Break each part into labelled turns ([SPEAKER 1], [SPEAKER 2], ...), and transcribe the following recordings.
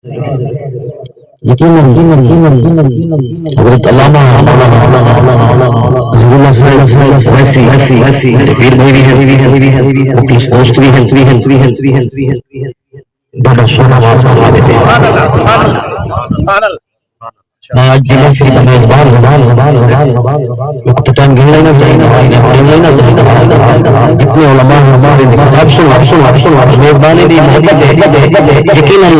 [SPEAKER 1] یقیناً حضرت علامہ عزیز اللہ صاحب ویسی پیر بھائی بھی ہے مخلص دوست بھی ہے بڑا سونا آواز فرما دیتے ہیں آج جلوہ کی میزبان ٹائم گن لینا چاہیے جتنے علماء ہمارے میزبانی بھی محبت ہے یقیناً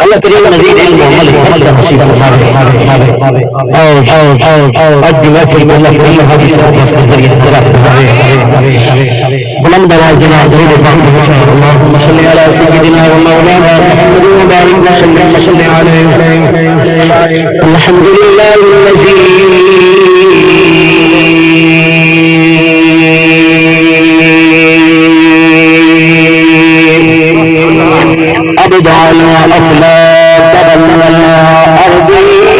[SPEAKER 1] اللہ کریم مزید علم و عمل حق کا نصیب فرمائے آج بھی محفل میں اللہ کریم ہماری صحت کے ذریعے نجات دلائے بلند آواز جناب درود پاک پہنچائے اللہم صلی علی سیدنا و مولانا محمد و بارک وسلم علیہ الحمد للہ الذی ابدعنا افلاک بلنا ارضی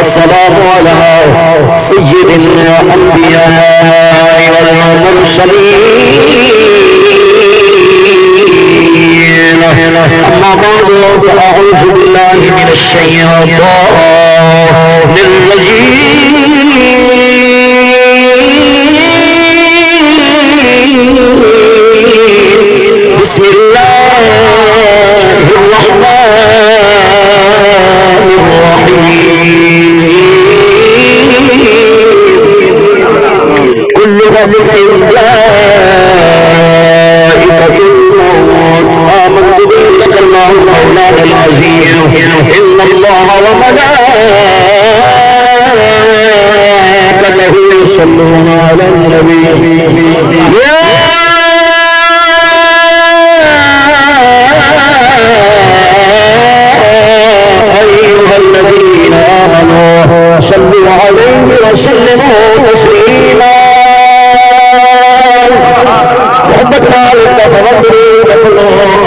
[SPEAKER 1] والسلام على سيد الأنبياء والمرسلين أما بعد فأعوذ بالله من الشيطان الرجيم بسم الله الرحمن الرحيم كل نفس ذائقة الموت آمنت برزق الله مولانا العظيم إن الله وملائكته يصلون على النبي يا أيها الذين آمنوا صلوا عليه وسلموا تسليما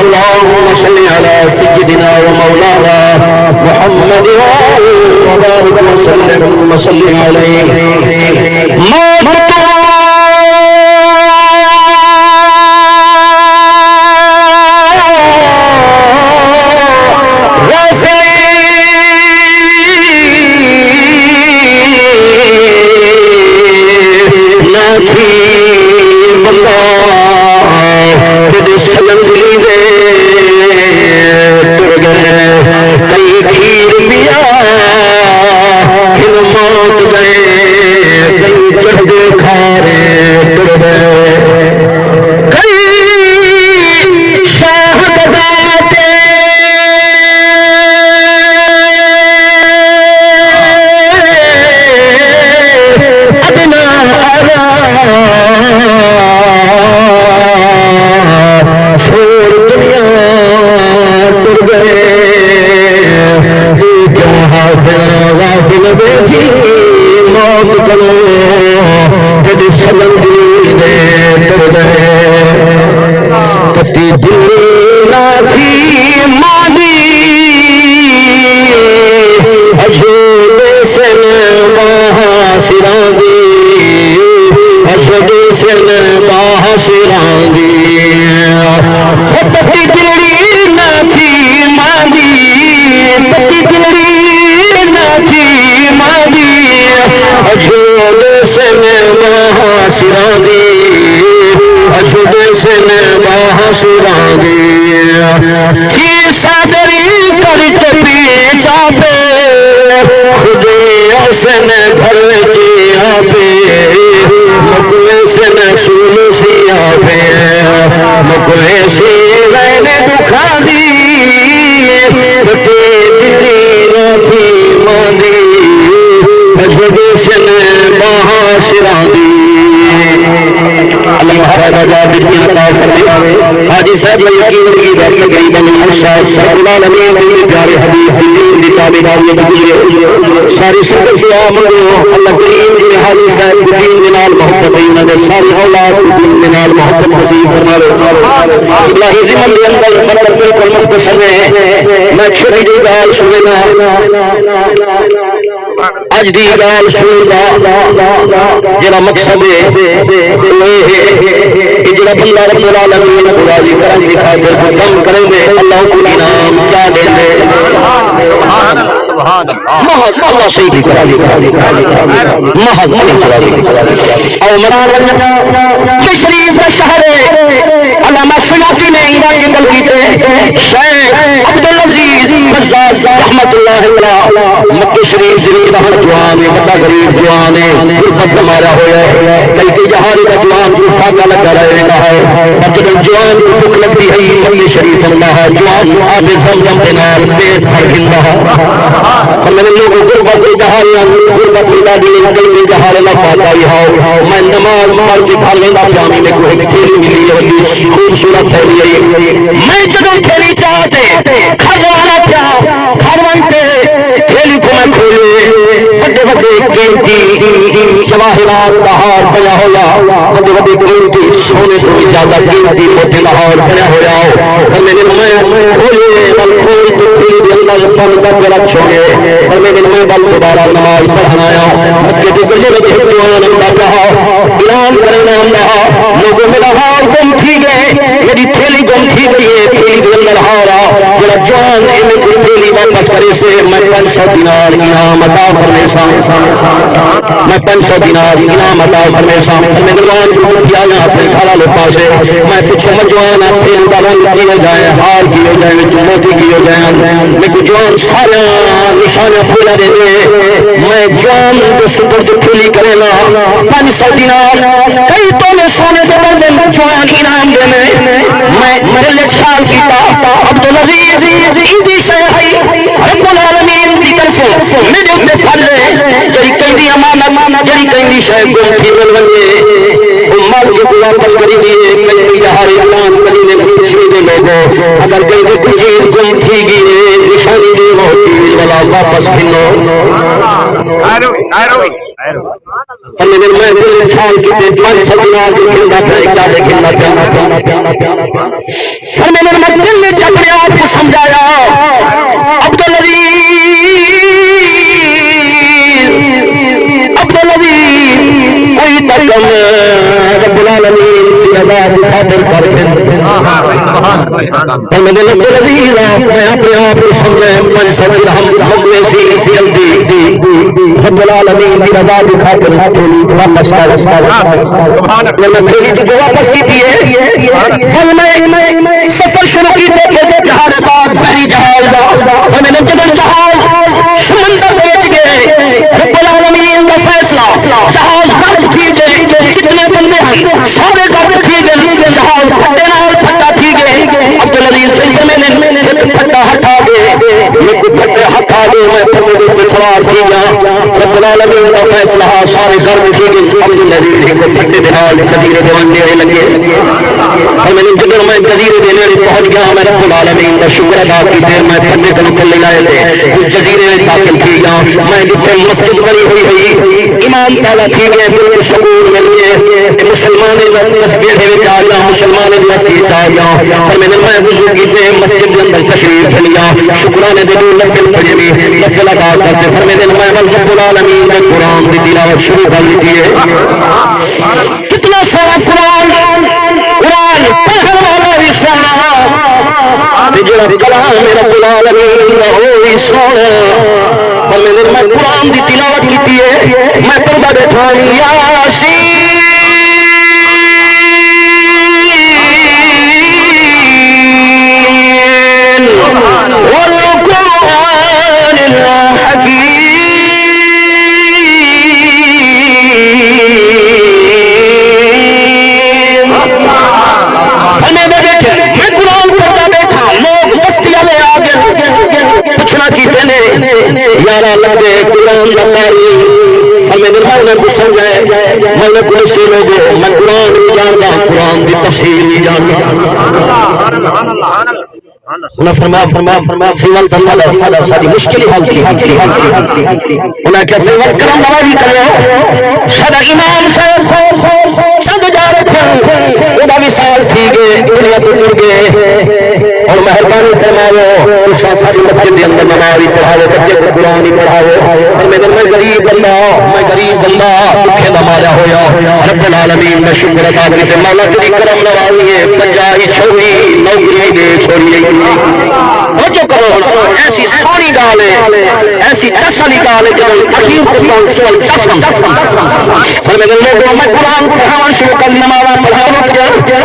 [SPEAKER 1] اللهم صل على سيدنا ومولانا محمد وبارك وسلم وصل عليه علامہ صاحب آزاد کی عطا فرمائے حاجی صاحب میں یقین کی بات تقریباً ہر شاید رب العالمین کے پیارے حبیب دین دی تابعداریت گزرے ساری سنت کی آمد اللہ کریم جی حاجی صاحب کو دین دے نال محبت انہاں دے ساری اولاد کو دین دے نال محبت نصیب فرماوے الہی زمن دے اندر مطلب بالکل مختصر ہے میں چھوٹی جی گل سننا اج دی گل سننا جڑا مقصد ہے کہ جڑا بندہ رب العالمین کو راضی کرن دی خاطر کام کرے گے اللہ کو انعام کیا دے دے سبحان اللہ سبحان اللہ اللہ صحیح کرا دی محض او مراد یہ شریف کا شہر ہے علامہ سیوطی نے انہاں ذکر کیتے شیخ عبدالعزیز بزاز رحمت اللہ علیہ مکہ شریف دے وچ رہن جوان ہے بڑا غریب جوان ہے غربت مارا ہویا ہے کئی جہان دا جوان کو فاقہ لگا رہتا ہے پر جب جوان کو بھوک لگتی ہے مکہ شریف اللہ جوان آب زمزم دے نال پیٹ بھر گندا ہے فرمانے لوگوں غربت دے جہان غربت دا دل کئی جہان دا فاقہ ہی ہو میں نماز پڑھ کے گھر ویندا پیامی میں کوئی تھیلی ملی ہے خوبصورت تھیلی ہے میں جدوں تھیلی چاہتے گھر والا کیا گھر وانتے تھیلی کو میں کھولے بڑے بڑے قیمتی جواہرات کا ہار بنا ہوا بڑے بڑے قیمتی سونے تو زیادہ قیمتی موتی کا ہار بنا ہوا اور میں کھولے بل کھول تو تھیلی بھی اللہ بند کر کے رکھ چھوڑے اور میں بل دوبارہ نماز پڑھنا آیا مکے کے گلے میں ایک جوان اندر رہا اعلان کرنا رہا لوگوں میرا ہار گم تھی گئے میری تھیلی گم تھی گئی ہے تھیلی کے اندر ہارا جڑا جوان انہیں کوئی تھیلی واپس کرے سے میں 500 دینار انعام عطا فرمے سا میں 500 دینار انعام عطا فرمے سا میں نوان کو کیا یہاں اپنے گھر والے پاسے میں پچھے مجوان تھیلی کا رنگ کیے جائیں ہار کیے جائیں موتی کیے جائیں میں کچھ جوان سارے نشانہ پھولا دے دے میں جوان کو سپرد تھیلی کرے نا 500 دینار کئی تولے سونے دے بندے جوان انعام دے میں دل اچھال کیتا عبدالعزیز ایدی شہی رب العالمین کی طرف میرے اتنے سالے جڑی کہیں امانت جڑی کہیں شہی گم تھی بلونگے مال کے کو واپس کری دیئے کہیں جہاری اعلان کری نے پچھوے دے لوگوں اگر کہیں کوئی چیز گم تھی گئے نشانی دے وہ چیز والا واپس بھنو ہمیں دل میں دل اچھال کیتے 500 دینار دیکھیں گا پھر کیا دیکھیں گا فرمے میں دل نے اپنے آپ کو سمجھایا عبدالعزیز کوئی تکم رب العالمین کی رضا کی خاطر کر کے فرمے دل عبدالعزیز میں اپنے آپ کو سمجھے 500 درہم مقوے سی جلدی رب العالمین کی رضا کی خاطر تھیلی واپس کر میں تھیلی تو واپس کی تھی فرمے سفر شروع کی تو جہاز پاک بحری جہاز اور میں نے جبل جہاز سمندر بیچ گئے رب العالمین کا فیصلہ جہاز غرق تھی گئے جتنے بندے ہیں سارے غرق تھی گئے جہاز پھٹے نال پھٹا تھی گئے عبدالعزیز سے میں نے ایک پھٹا ہٹا دے ایک پھٹے ہٹا دے میں پھٹے دے پہ سوار تھی گیا رب العالمین کا فیصلہ سارے غرق تھی گئے عبدالعزیز کو پھٹے دے نال جزیرے دیوان دینے لگے اور میں نے جب میں جزیرے دینے پہنچ گیا میں رب العالمین کا شکر ادا کی دیر میں پھٹے کو نکل لے آئے تھے اس جزیرے میں داخل تھی گیا میں جتنے مسجد بنی ہوئی امام تعالیٰ تھی گئے بالکل سکون مل گئے مسلمان مسجد میں آ گیا مسلمان مسجد آ گیا پھر میں نے میں وضو کیتے مسجد کے اندر تشریف لیا شکرانے دے دو نفل پڑھے بھی نفل ادا کرتے پھر میں نے میں رب العالمین کے قرآن کی تلاوت شروع کر دی ہے کتنا سارا قرآن پڑھنے والا بھی سونا جڑا کلام رب العالمین دا وہ بھی سونا پر میں قرآن دی تلاوت کی ہے میں پڑھتا بیٹھا یاسین والقرآن الحکیم یارہ لگ دے قرآن لگاری میں انہیں کو سمجھائے میں نے کل سے لوگوں میں قرآن نہیں جانتا قرآن کی تفسیر نہیں جانتا انہیں فرما سیول تصالح ساری مشکل حال تھی انہیں کیا سیول کرم نوازی کرے ہو سادہ امام صاحب سد جا رہے تھے انہیں مثال تھی گئے دنیا تو گر گئے اور مہربانی فرماؤ اس ساری مسجد کے اندر نماز پڑھاؤ بچے کو قرآن ہی پڑھاؤ اور میں غریب بندہ دکھے دا مالا ہویا رب العالمین میں شکر ادا کرتے مولا تیری کرم نوازی ہے بچائی چھوڑی نوکری دے چھوڑی توجہ کرو ایسی سونی گال ہے ایسی چسلی گال ہے جب اخیر کو سوال قسم اور میں لوگوں میں قرآن پڑھانا شروع کر نماز پڑھانا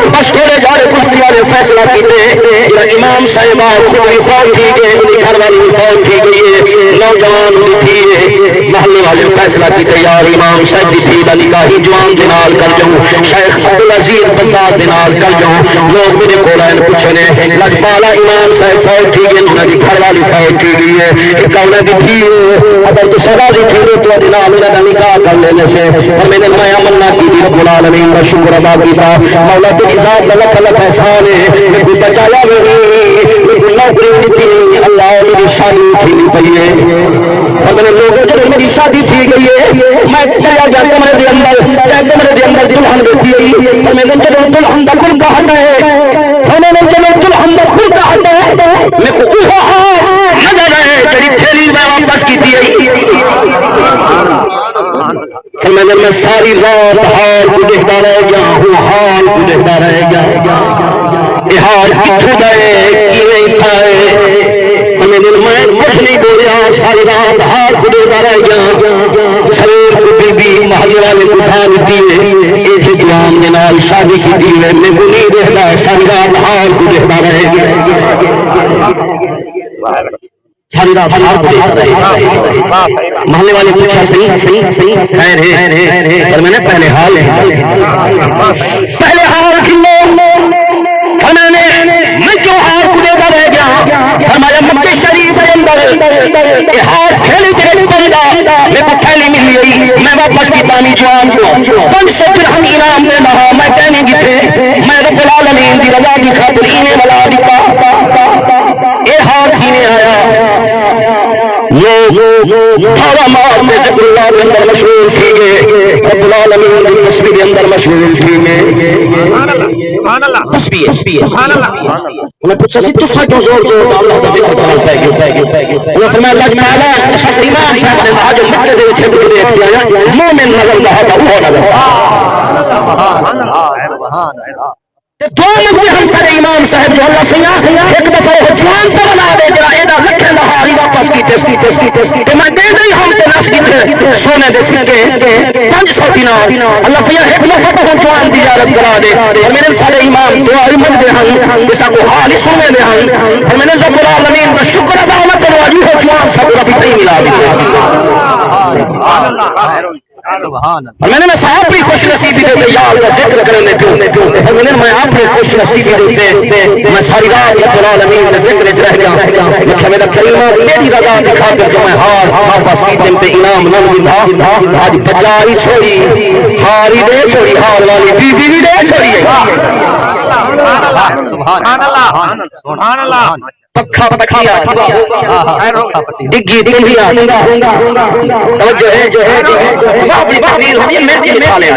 [SPEAKER 1] بس تھوڑے جارے کچھ والے فیصلہ کیتے امام صاحبہ خود بھی فوت تھی گئے انہی گھر والی بھی فوت تھی گئی ہے نوجوان بھی تھی محلے والے فیصلہ کیتے یار امام صاحب دی تھی دا نکاحی جوان دنال کر جاؤں شیخ عبدالعزیز بزار دنال کر جاؤں لوگ میرے کو لائن پوچھنے لجپالا امام صاحب فوت تھی گئے انہوں نے گھر والی فوت تھی گئی ہے ایک انہیں بھی تھی اگر تو سگا دی تھی تو دنال انہیں نکاح کر لینے سے اور میں نے میں امنہ کی دی رب العالمین کا شکر ادا کیتا مولا تیری ذات لکھ لکھ احسان ہے میں کوئی بچایا نہیں نوکری دیتی اللہ میری شادی تھی نہیں پئی ہے اور میں نے لوگوں جب میری شادی تھی گئی ہے میں چلا گیا کمرے دے اندر چاہے کمرے دے اندر دلہن بیٹھی ہے اور میں نے چلو دلہن دا کل کا ہٹا ہے اور میں نے چلو دلہن دا کل کا ہٹا ہے میں کو اوہا نظر ہے تیری تھیلی میں واپس کی تھی اور میں ساری رات حال کو دیکھتا رہ گیا ہوں حال کو دیکھتا رہ گیا حال کتھو گئے کی نہیں کھائے ہمیں دن میں کچھ نہیں بولیا ساری رات حال کو دیکھتا رہ گیا سرور کو بی بی محلے والے کو اٹھا دیتی ہے ایک ہی دوام کے نال شادی کی دی ہے میں کو نہیں دیکھتا ساری رات حال کو دیکھتا رہ گیا ساری رات حال کو دیکھتا رہ گیا محلے والے پوچھا صحیح خیر ہے پر میں نے پہلے حال کھلو میں جو ہار کو دیتا رہ گیا فرمایا مکہ شریف کے اندر یہ ہار کھیلی تیرے بندہ میں کو تھیلی ملی ہوئی میں واپس کی پانی جوان کو 500 درہم انعام دے رہا میں کہنے کی تھے میں رب العالمین دی رضا کی خاطر انہیں والا دیتا یہ ہار کینے آیا تھوڑا مار میں ذکر اللہ کے اندر مشغول تھی گئے رب العالمین کی تصویر کے اندر مشغول تھی گئے تصویر انہیں پوچھا سی تو سا کیوں زور اللہ کا ذکر کرتا ہے انہیں فرمایا اللہ تعالیٰ اس امام صاحب نے وہاں جو مکہ دے چھے بکرے اختیایا مومن نظر رہا تھا وہ نظر دو مجھے ہم سارے امام صاحب جو اللہ سیاں ایک دفعہ وہ جوان تو بنا دے جا ایدہ لکھے لہاری واپس کی تسکی کہ میں دے دیں ہم تے ناس کی سونے دے سکے 500 دینار اللہ سیاں ایک دفعہ تو ہم جوان تجارت کرا دے اور میرے سارے امام دعائی مجھ دے ہم جیسا کو حالی سونے دے ہم اور میں نے رب العالمین کا شکر ادا نہ کرو جو ہو جوان سب کو رفی صحیح ملا دیتے میں نے صاحب بھی خوش نصیبی دیتے یا اللہ ذکر کرنے کیوں میں آپ نے خوش نصیبی دیتے میں ساری رات رب العالمین کا ذکر رہ گیا لکھا میرا کریمہ تیری رضا دکھا کر جو میں ہار واپس کی دن پہ انعام نہ ملا آج بچائی چھوڑی ہاری دے چھوڑی ہار والی بی بی دے چھوڑی سبحان اللہ پکھا پکھیا ڈگی تلیا توجہ ہے اپنی تقریر ہوئی مرضی مثالیں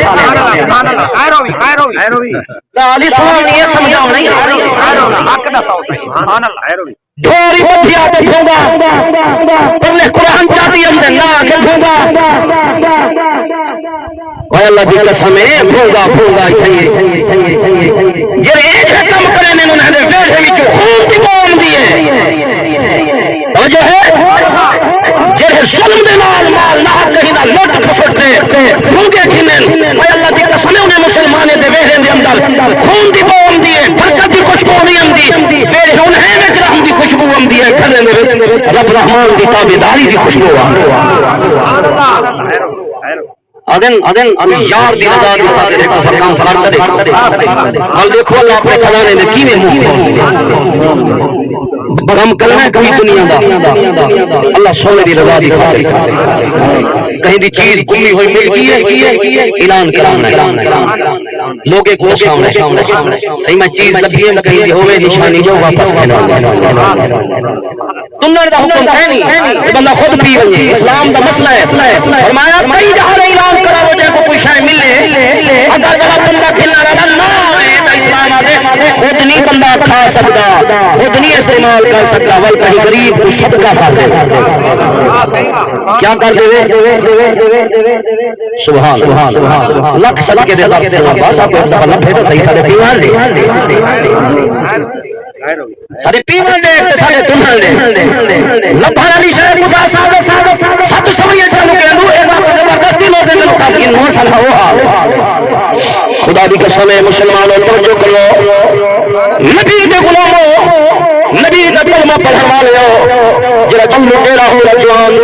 [SPEAKER 1] علی سبحان یہ سمجھاؤ نہیں ڈھوری بدھیا تے بھونگا پہلے قرآن چاہتی اندر نہ آگے بھونگا اور اللہ دی قسم ہے بھونگا جر ایک کم کرنے انہوں نے ویڑھے وچ خون دی بوم دیے توجہ ہے جر ظلم دے نال مال نہ کہیں نہ لوٹ کھسٹ دے بھونگے کھنن اور اللہ دی قسم ہے انہیں مسلمانے دے ویڑھے دے اندر خون دی بوم دیے برکت دی خوشبو نہیں اندی ویڑھے انہیں وچ رحم دی خوشبو اندی ہے گھر میں رب رحمان دی تابعداری دی خوشبو اذن یار دی رضا دی خاطر ایک دفعہ کام کرتا رہے اور دیکھو اللہ اپنے خزانے میں کیویں منہ کم کرنا ہے کوئی دنیا دا اللہ سونے دی رضا دی خاطر کہیں دی چیز گمی ہوئی مل گئی ہے اعلان کرانا ہے لوگے کو سامنے صحیح میں چیز لگی ہے کہیں دی ہوئے نشانی جو واپس کھلانا تمہارے دا حکم ہے نہیں بندہ خود پی ونجے اسلام دا مسئلہ ہے فرمایا کئی جہاں اعلان کراو جے کو کوئی شے ملے اگر بندہ کھلنا رہا نہ اسلام آدھے خود نہیں بندہ کھا سکتا خود نہیں استعمال کر سکتا بل کہیں غریب کو صدقہ کر دے کیا کر دے سبحان لکھ صدقے دے درد دے بس آپ کو لکھ ہے صحیح سارے دیوان دے سارے پیوان دے سارے تمہاں دے لبھان علی شاہ خدا صاحب ست سویے چلو کے اندو ایک بار زبردستی لوگ دے خاص کی نو سال ہوا خدا دی قسم ہے مسلمانوں توجہ کرو نبی دے غلاموں نبی دا کلمہ پڑھن والے ہو جڑا تم لٹیرا ہو جوان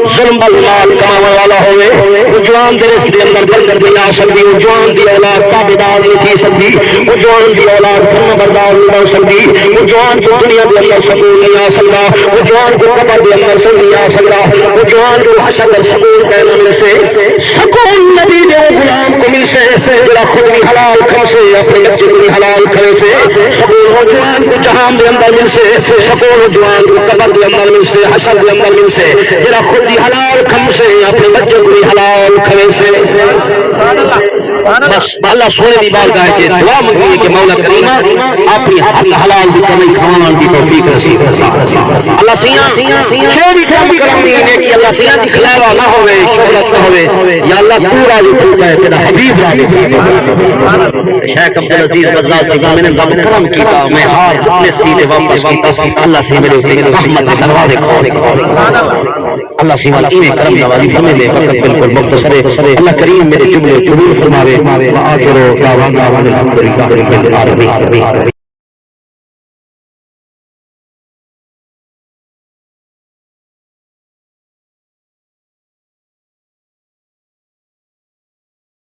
[SPEAKER 1] ظلم بالمال کمانے والا ہوئے وہ جوان دے رزق دے اندر بندر نہیں آ سکتی وہ جوان دی اولاد تابعدار نہیں تھی سکتی وہ جوان دی اولاد فرما بردار نہیں بن سکتی وہ جوان کو دنیا دے اندر سکون نہیں آ سکتا وہ جوان کو قبر دے اندر سکون نہیں آ سکتا وہ جوان کو حشر میں سکون کہنا مل سے سکون نبی دے غلام کو مل سے جڑا خود بھی حلال کھم سے اپنے بچے کو بھی حلال کھڑے سے سکون وہ جوان کو جہان دے اندر مل سے سکون وہ جوان کو قبر دے اندر مل سے حشر دے اندر مل سے جڑا خود بھی حلال کھم سے اپنے بچے کو بھی حلال کھڑے سے بس اللہ سونے دی بارگاہ وچ دعا منگی کہ مولا کریم اپنی حق حلال دی کمائی کھاون دی توفیق نصیب فرما اللہ سیاں جو بھی کام کرانی ہے کہ اللہ سیاں دی خلاوا نہ ہوے شہرت نہ ہوے یا اللہ تو راضی ہو جائے تیرا حبیب راضی ہو شیخ عبدالعزیز بزاز سے میں نے رب کرم کیتا میں ہار اپنے سیدھے واپس کیتا اللہ سے میرے اوپر رحمت کے دروازے کھول اللہ سے والا کرم نوازی فرمائے لے وقت بالکل مختصر ہے اللہ کریم میرے جملے قبول فرماوے وآخر دعوانا الحمدللہ رب العالمین